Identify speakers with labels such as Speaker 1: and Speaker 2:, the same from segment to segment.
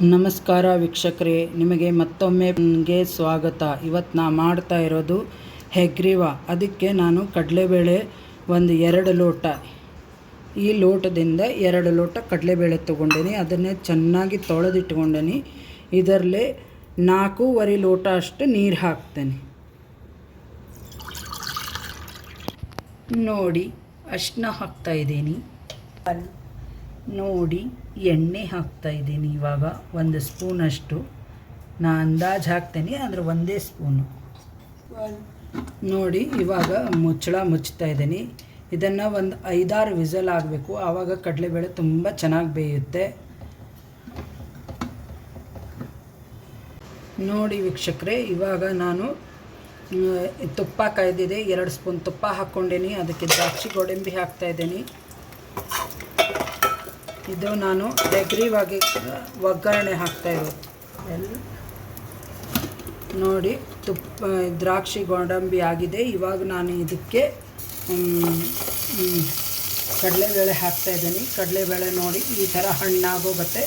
Speaker 1: ನಮಸ್ಕಾರ ವೀಕ್ಷಕರೇ, ನಿಮಗೆ ಮತ್ತೊಮ್ಮೆ ಸ್ವಾಗತ. ಇವತ್ತು ನಾ ಮಾಡ್ತಾ ಇರೋದು ಹೆಗ್ರಿವ. ಅದಕ್ಕೆ ನಾನು ಕಡಲೆಬೇಳೆ ಒಂದು 2 ಲೋಟ, ಈ ಲೋಟದಿಂದ 2 ಲೋಟ ಕಡಲೆಬೇಳೆ ತೊಗೊಂಡೇನಿ. ಅದನ್ನೇ ಚೆನ್ನಾಗಿ ತೊಳೆದಿಟ್ಕೊಂಡೇನಿ. ಇದರಲ್ಲಿ 4.25 ಲೋಟ ಅಷ್ಟು ನೀರು ಹಾಕ್ತೇನೆ. ನೋಡಿ ಅಷ್ಟನ್ನ ಹಾಕ್ತಾಯಿದ್ದೀನಿ. ನೋಡಿ ಎಣ್ಣೆ ಹಾಕ್ತಾಯಿದ್ದೀನಿ. ಇವಾಗ 1 ಸ್ಪೂನಷ್ಟು ನಾ ಅಂದಾಜು ಹಾಕ್ತೇನೆ, ಅಂದರೆ 1 ಸ್ಪೂನು. ನೋಡಿ ಇವಾಗ ಮುಚ್ತಾ ಇದ್ದೀನಿ. ಇದನ್ನು ಒಂದು 5-6 ವಿಸಲ್ ಆಗಬೇಕು. ಆವಾಗ ಕಡಲೆಬೇಳೆ ತುಂಬ ಚೆನ್ನಾಗಿ ಬೇಯುತ್ತೆ. ನೋಡಿ ವೀಕ್ಷಕರೇ, ಇವಾಗ ನಾನು ತುಪ್ಪ ಕಾಯ್ದಿದೆ, 2 ಸ್ಪೂನ್ ತುಪ್ಪ ಹಾಕ್ಕೊಂಡೇನಿ. ಅದಕ್ಕೆ ದ್ರಾಕ್ಷಿ ಗೋಡಂಬಿ ಹಾಕ್ತಾಯಿದ್ದೀನಿ. ಇದು ನಾನು ಹೆಗ್ರಿವಾಗಿ ಒಗ್ಗರಣೆ ಹಾಕ್ತಾಯಿರೋದು. ನೋಡಿ ದ್ರಾಕ್ಷಿ ಗೋಡಂಬಿ ಆಗಿದೆ. ಇವಾಗ ನಾನು ಇದಕ್ಕೆ ಕಡಲೆಬೇಳೆ ಹಾಕ್ತಾಯಿದ್ದೀನಿ. ಕಡಲೆಬೇಳೆ ನೋಡಿ ಈ ಥರ ಹಣ್ಣಾಗೋ ಬತ್ತೆ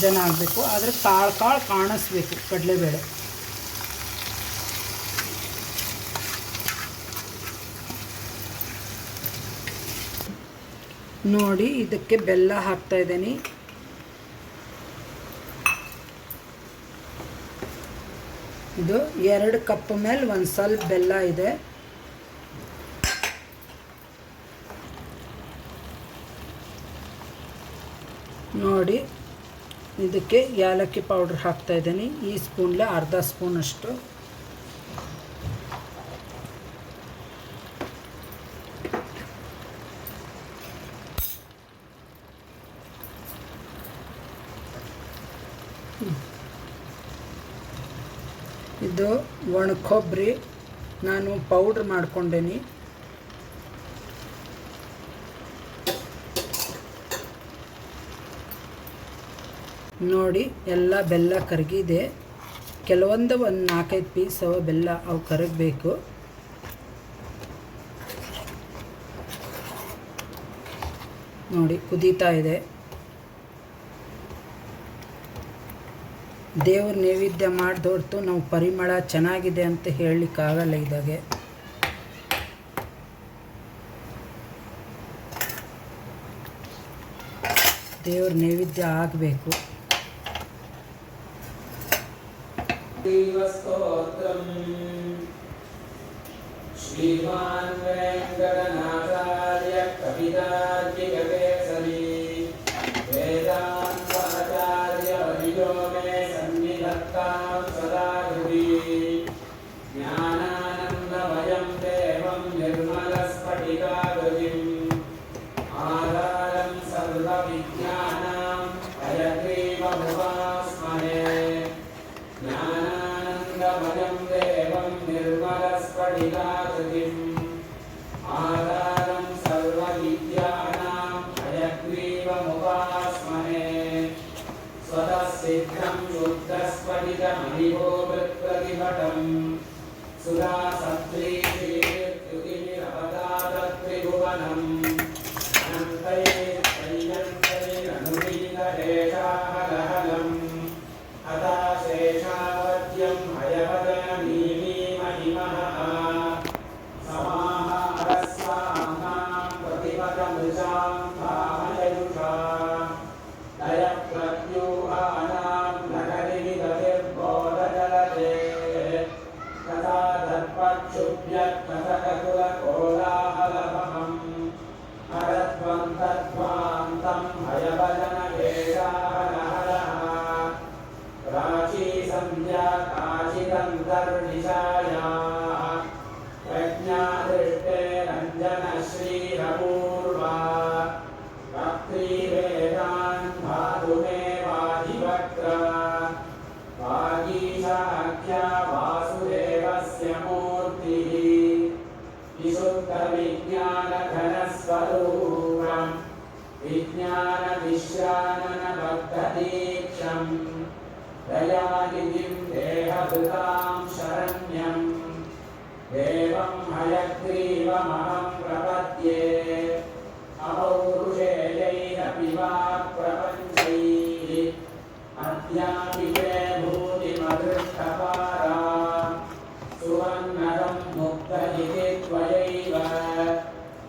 Speaker 1: ಜನ ಆಗಬೇಕು, ಆದರೆ ಕಾಳು ಕಾಣಿಸ್ಬೇಕು ಕಡಲೆಬೇಳೆ. ನೋಡಿ ಇದಕ್ಕೆ ಬೆಲ್ಲ ಹಾಕ್ತಾಯಿದ್ದೀನಿ. ಇದು 2 ಕಪ್ ಮೇಲೆ ಒಂದು ಸ್ವಲ್ಪ ಬೆಲ್ಲ ಇದೆ. ನೋಡಿ ಇದಕ್ಕೆ ಏಲಕ್ಕಿ ಪೌಡ್ರ್ ಹಾಕ್ತಾಯಿದ್ದೀನಿ. ಈ ಸ್ಪೂನ್ಲೆ ಅರ್ಧ ಸ್ಪೂನಷ್ಟು. ಇದು ಒಣ ಕೊಬ್ಬರಿ ನಾನು ಪೌಡ್ರ್ ಮಾಡ್ಕೊಂಡೇನಿ. ನೋಡಿ ಎಲ್ಲ ಬೆಲ್ಲ ಕರಗಿದೆ. ಕೆಲವೊಂದು ಒಂದು 4-5 ಪೀಸ್ ಬೆಲ್ಲ ಅವು ಕರಗಬೇಕು. ನೋಡಿ ಕುದೀತಾ ಇದೆ. ದೇವ್ರ ನೈವೇದ್ಯ ಮಾಡಿದೊಡ್ತು ನಾವು ಪರಿಮಳ ಚೆನ್ನಾಗಿದೆ ಅಂತ ಹೇಳಲಿಕ್ಕಾಗಲ್ಲ. ಇದಾಗೆ ದೇವ್ರ ನೈವೇದ್ಯ ಆಗಬೇಕು. ಶ್ರೀಮಾನ್ ವೆಂಕಟನಾಥಾರ್ಯ ಕವಿತಾರ್ಕಿಕೇಸರಿ ವೇದಾಂತಾಚಾರ್ಯ ವರ್ಯೋ ಮೇ ಸನ್ನಿಧತ್ತಾಂ ಸದಾ ಹೃದಿ ಜ್ಞಾನಾನಂದಮಯಂ ದೇವಂ ನಿರ್ಮಲಸ್ಫಟಿಕಾಕೃತಿಂ ಆಧಾರಂ ಸರ್ವವಿಜ್ಞಾನಾಂ ಹಯಗ್ರೀವಮುಪಾಸ್ಮಹೇ. ಜ್ಞಾನಾನಂದಮಯಂ ದೇವಂ ನಿರ್ಮಲಸ್ಫಟಿಕಾಕೃತಿಂ ಆಧಾರಂ ಸರ್ವವಿದ್ಯಾನಾಂ ಹಯಗ್ರೀವಮುಪಾಸ್ಮಹೇ. ಸ್ವತಃ ಸಿದ್ಧಂ ಶುದ್ಧಸ್ಫಟಿಕಮಣಿಭೂವೃತ್ಪ್ರತಿಭಟಂ ಸುಧಾ ಸತ್ರೀ ಶ್ರೀಯುತಿಮಿರವತಾರತ್ರಿಭುವನಂ ಅನಂತೈರನುದೀತರೇಷಾಹಲಹಲಂ ಹತಾಶೇಷಾವದ್ಯಂ ಹಯವದನಮೀಮಹಿಮಃ ಸಮಾಹಾರಸ್ವಾನಾಂ ಪ್ರತಿಪದಮೃಜಾಂ ಕಾಮಯಯುಷಾ ಲಯಪ್ರತ್ಯೂಹಾನಾಂ ನಗರಿವಿದತಿರ್ಬೋಧಜಲತೆ ತಥಾ ದರ್ಪಕ್ಷುಭ್ಯತ್ಕಥಕಕುಲಕೋಲಾಹಲಮಹಂ ಹರಧ್ವಂತಧ್ವಾಂತಂ ಹಯವದನವೇಷಾಹಲಹಲಃ ಪ್ರಾಚೀ ಸಂಧ್ಯಾ ಕಾಚಿದಂತರ್ನಿಶಾಯಾಃ ಪ್ರಜ್ಞಾದೃಷ್ಟೇ ರಂಜನಶ್ರೀರಪೂರ್ವಾ ಭಕ್ತಿವೇದಾನ್ ಭಾದುಮೇವಾಧಿವಕ್ತ್ರ ವಾಗೀಶಾಖ್ಯಾ ವಾಸುದೇವಸ್ಯ ಮೂರ್ತಿಃ ವಿಶುದ್ಧವಿಜ್ಞಾನಘನಸ್ವರೂಪಂ ವಿಜ್ಞಾನವಿಶ್ರಾನನಬದ್ಧದೀಕ್ಷಂ ದಯಾನಿಧಿಂ ದೇಹಭೃತಾಂ ಶರಣ್ಯಂ ದೇವಂ ಹಯಗ್ರೀವಮಹಂ ಪ್ರಪದ್ಯೆ. ಅಪೌರುಷೇಯೈರಪಿ ವಾ ಪ್ರಪಂಚೈಃ
Speaker 2: अद्यापिते भूतिमदृष्टपारा सुवर्णरं मुक्तजिति त्वयैव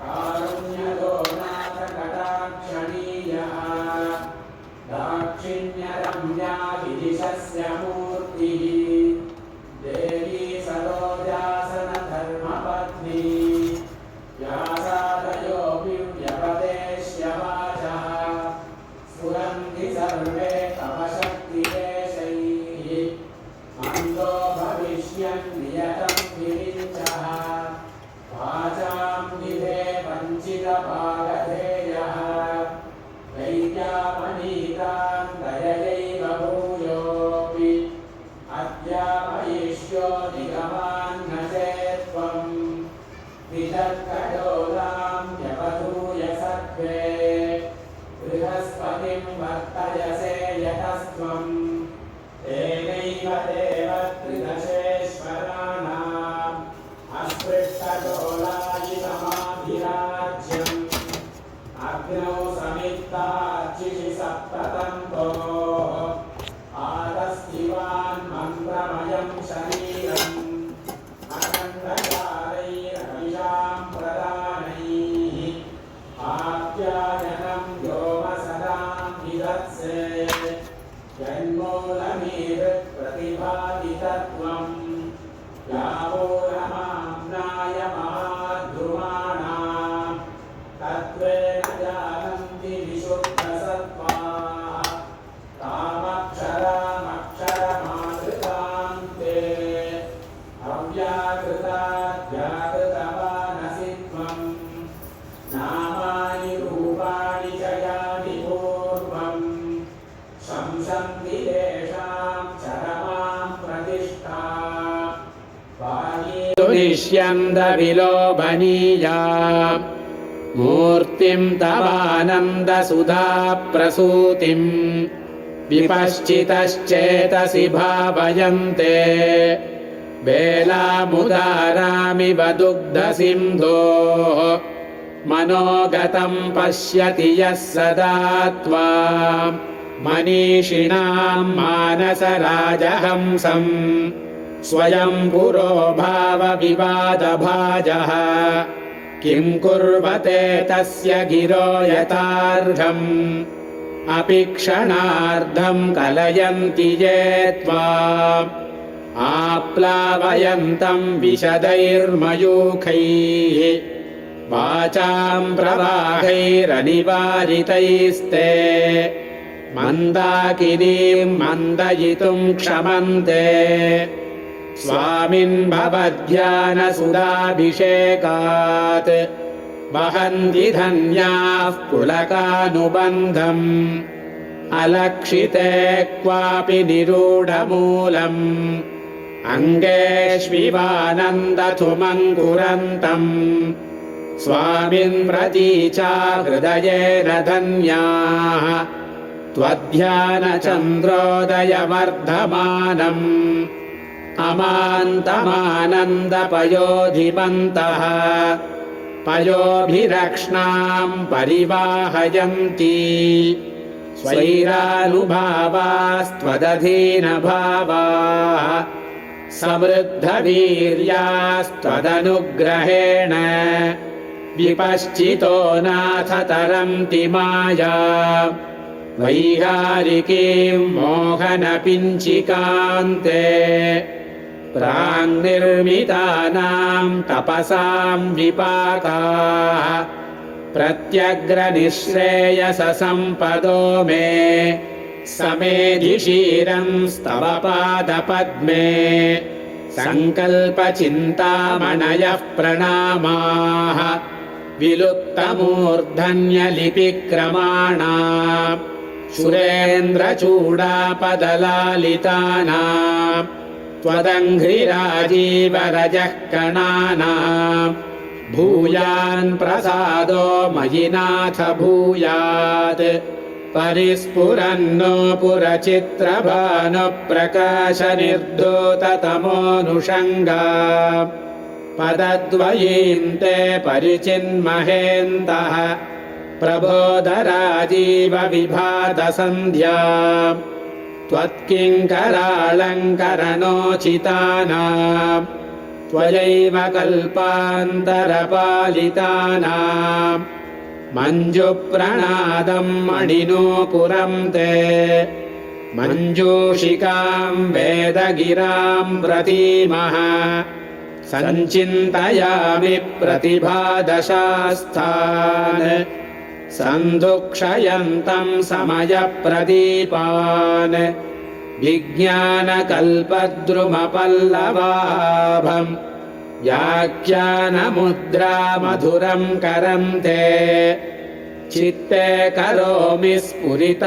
Speaker 2: कारुण्यदो नाथ कटाक्षणीयः दाक्षिण्यरम्या विदिशस्य मूर्तिः देवी सरोजासनधर्मपत्नी व्यासादयोऽपि व्यपदेश्य वाचः स्फुरन्ति सर्वे तव शक्तिदेशैः मन्दो भविष्यन् नियतं विरिञ्चः वाचां विधे वञ्चितभागधेयः दैत्यामनीतां दययैव भूयोऽपि अद्यापयिष्यो निगमान्न चेत्त्वम् वितर्कडोलां व्यवधूय सत्त्वे बृहस्पतिं वर्तयसे यतस्त्वम् तेनैव देवत्रिदशेश्वराणाम् अस्पृष्टडोलायितमाभिराज्यम् अग्नौ समित्तार्चिषि सप्ततन्तोः आदस्तिवान् मन्त्रमयं शरीरम् अखण्डचारैरविषां प्रदानैः आप्यायनं व्योमसदां विदत्से जन्मूलमीहृत्प्रतिभादितत्वम् यावोरमाम्नाय महाद्रुमाणाम् तत्त्वेन जानन्ति विशुद्धसत्त्वाः तामक्षरामक्षरमाकृतां ते अव्याकृताद्व्याकृतवानसि त्वम् नामानि रूपाणि च यानि पूर्वम् शंसन्ति तेषां चरमां प्रतिष्ठा निष्यन्दविलोभनीया मूर्तिं तवानन्दसुधाप्रसूतिं विपश्चितश्चेतसि भावयन्ते बेलामुदारामिव दुग्धसिन्धोः मनोगतं पश्यति यः सदा त्वां मनीषिणां मानसराजहंसम् स्वयं पुरो भावविवादभाजः किं कुर्वते तस्य गिरो यथार्हम् अपि क्षणार्धं कलयन्ति ये त्वाम् आप्लावयन्तं विशदैर्मयूखैः वाचां प्रवाहैरनिवारितैस्ते मन्दाकिनीं मन्दयितुं क्षमन्ते स्वामिन् भवध्यानसुधाभिषेकात् वहन्ति धन्याः पुलकानुबन्धम् अलक्षिते क्वापि निरूढमूलम् अङ्गेष्विवानन्दथुमङ्कुरन्तम् स्वामिन् प्रतीचा हृदयेन धन्याः त्वध्यानचन्द्रोदयवर्धमानम् अमान्तमानन्दपयोधिमन्तः पयोभिरक्ष्णां परिवाहयन्ति स्वैरानुभावास्त्वदधीनभावाः समृद्धवीर्यास्त्वदनुग्रहेण विपश्चितो नाथ तरन्ति माया वैहारिकीं मोहनपिञ्चिकान्ते प्राङ्निर्मितानां तपसां विपाकाः प्रत्यग्रनिःश्रेयससम्पदो मे समेधिशीरं स्तव पादपद्मे सङ्कल्पचिन्तामणयः प्रणामाः विलुप्तमूर्धन्यलिपिक्रमाणाम् सुरेन्द्रचूडापदलालितानाम् त्वदङ्घ्रिराजीवरजः कणानाम् भूयान् प्रसादो मयि नाथ भूयात् परिस्फुरन्नो पुरचित्रभानुप्रकाशनिर्धूततमोऽनुषङ्गा पदद्वयीं ते परिचिन्महेन्दः प्रबोधराजीव विभातसन्ध्या त्वत्किङ्करालङ्करणोचितानां त्वयैव कल्पान्तरपालितानां मञ्जुप्रणादं मणिनूपुरं ते मञ्जूषिकां वेदगिरां प्रतीमः सञ्चिन्तयामि प्रतिभादशास्तान् सन्धुक्षयन्तं समयप्रदीपान् विज्ञानकल्पद्रुमपल्लवाभं व्याख्यानमुद्रामधुरं करन्ते चित्ते करोमि स्फुरिताक्षमालं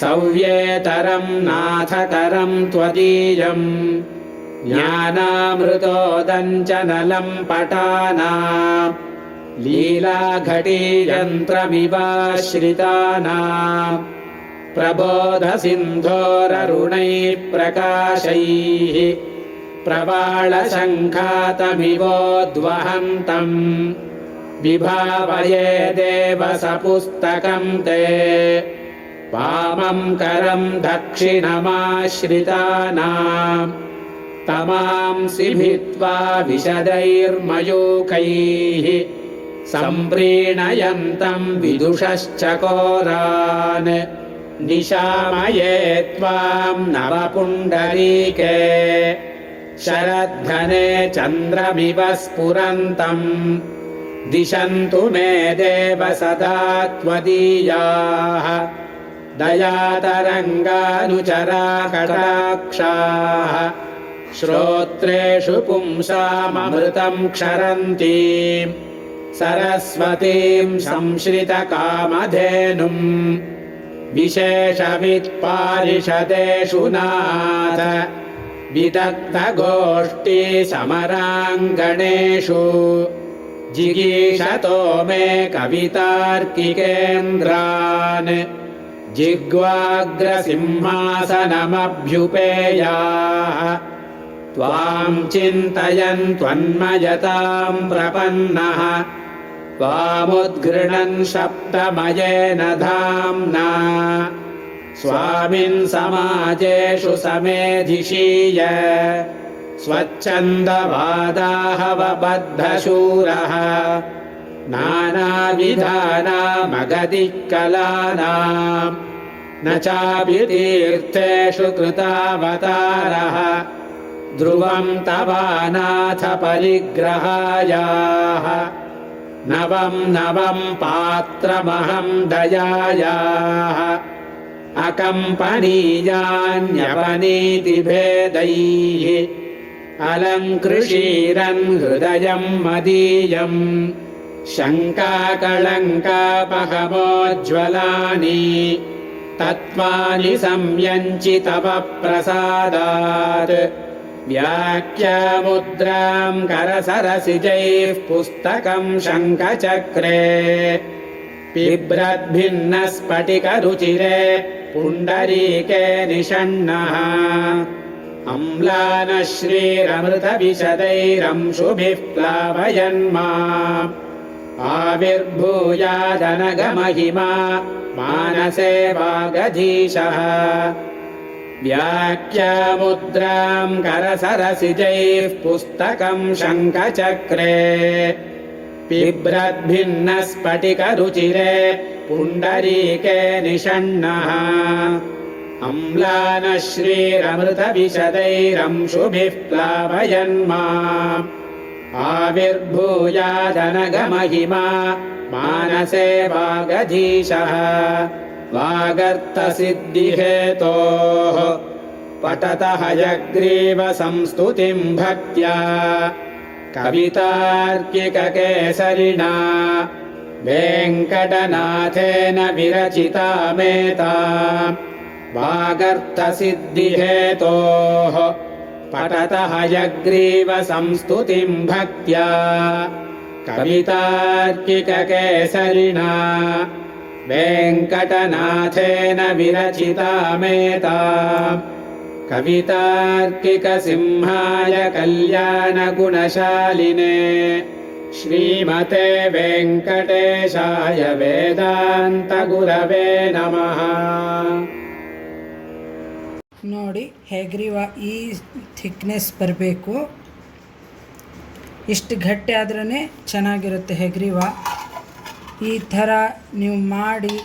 Speaker 2: सव्येतरं नाथकरं त्वदीयं ज्ञानामृतोदञ्चनलं पटानां लीलाघटीयन्त्रमिवाश्रितानां प्रबोधसिन्धोररुणैः प्रकाशैः प्रवाळशङ्खातमिवोद्वहन्तम् विभावये देव सपुस्तकं ते वामं करं दक्षिणमाश्रितानां तमांसि भित्त्वा विशदैर्मयूखैः सम्प्रीणयन्तं विदुषश्चकोरान् निशामये त्वां नवपुण्डरीके शरद्घने चन्द्रमिव स्फुरन्तम् दिशन्तु मे देव सदा त्वदीयाः दयातरङ्गानुचरा कटाक्षाः श्रोत्रेषु पुंसाममृतं क्षरन्तीं सरस्वतीं संश्रितकामधेनुं विशेषवित्पारिषदेषु नाथ विदग्धगोष्ठी समराङ्गणेषु जिगीषतो मे कवितार्किकेन्द्रान् जिह्वाग्रसिंहासनमभ्युपेयाः त्वां चिन्तयन् त्वन्मयतां प्रपन्नः त्वामुद्गृह्णन् सप्तमयेन धाम्ना स्वामिन् समाजेषु समेधिषीय स्वच्छन्दवादाहवबद्धशूरः नानाविधानामगधिकलानां न चापि तीर्थेषु कृतावतारः ध्रुवं तवानाथ परिग्रहायाः नवं नवं पात्रमहं दयायाः अकम्पनीयान्यवनीतिभेदैः अलङ्कृषीरन् हृदयं मदीयं शङ्काकलङ्कापहमोज्ज्वलानि तत्त्वानि संयञ्चि तव प्रसादात् व्याख्यामुद्रां करसरसिजैः पुस्तकं शङ्खचक्रे बिभ्रद्भिन्नस्फटिकरुचिरे पुण्डरीके निषण्णः अम्लानश्रीरमृतविशदैरंशुभिः प्लावयन्माम् आविर्भूयादनगमहिमा मानसे वागधीशः व्याख्यामुद्रां करसरसिजैः पुस्तकं शङ्खचक्रे बिभ्रद्भिन्नस्फटिकरुचिरे पुण्डरीके निषण्णः अम्लानश्रीरमृतविशदैरंशुभिः प्लावयन्माम् आविर्भूयादनगमहिमा मानसे वागधीशः वागर्थसिद्धिहेतोः पठतः हयग्रीवसंस्तुतिं भक्त्या कवितार्किककेसरिणा वेङ्कटनाथेन विरचितामेतां वागर्थसिद्धिहेतोः पठतः हयग्रीवसंस्तुतिं भक्त्या कवितार्किककेसरिणा वेङ्कटनाथेन विरचितामेतां कवितार्किकसिंहाय कल्याणगुणशालिने ಶ್ರೀಮತೆ ವೆಂಕಟೇಶಾಯ ವೇದಾಂತ ಗುರವೇ ನಮಃ.
Speaker 1: ನೋಡಿ ಹೆಗ್ರೀವ ಈ ಥಿಕ್ನೆಸ್ ಬರಬೇಕು. ಇಷ್ಟು ಗಟ್ಟಿ ಆದ್ರೇ ಚೆನ್ನಾಗಿರುತ್ತೆ ಹೆಗ್ರೀವ. ಈ ಥರ ನೀವು ಮಾಡಿ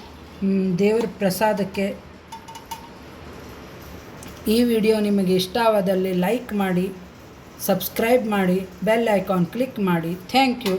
Speaker 1: ದೇವ್ರ ಪ್ರಸಾದಕ್ಕೆ. ಈ ವಿಡಿಯೋ ನಿಮಗೆ ಇಷ್ಟವಾದಲ್ಲಿ ಲೈಕ್ ಮಾಡಿ, ಸಬ್ಸ್ಕ್ರೈಬ್ ಮಾಡಿ, ಬೆಲ್ ಐಕಾನ್ ಕ್ಲಿಕ್ ಮಾಡಿ. Thank you.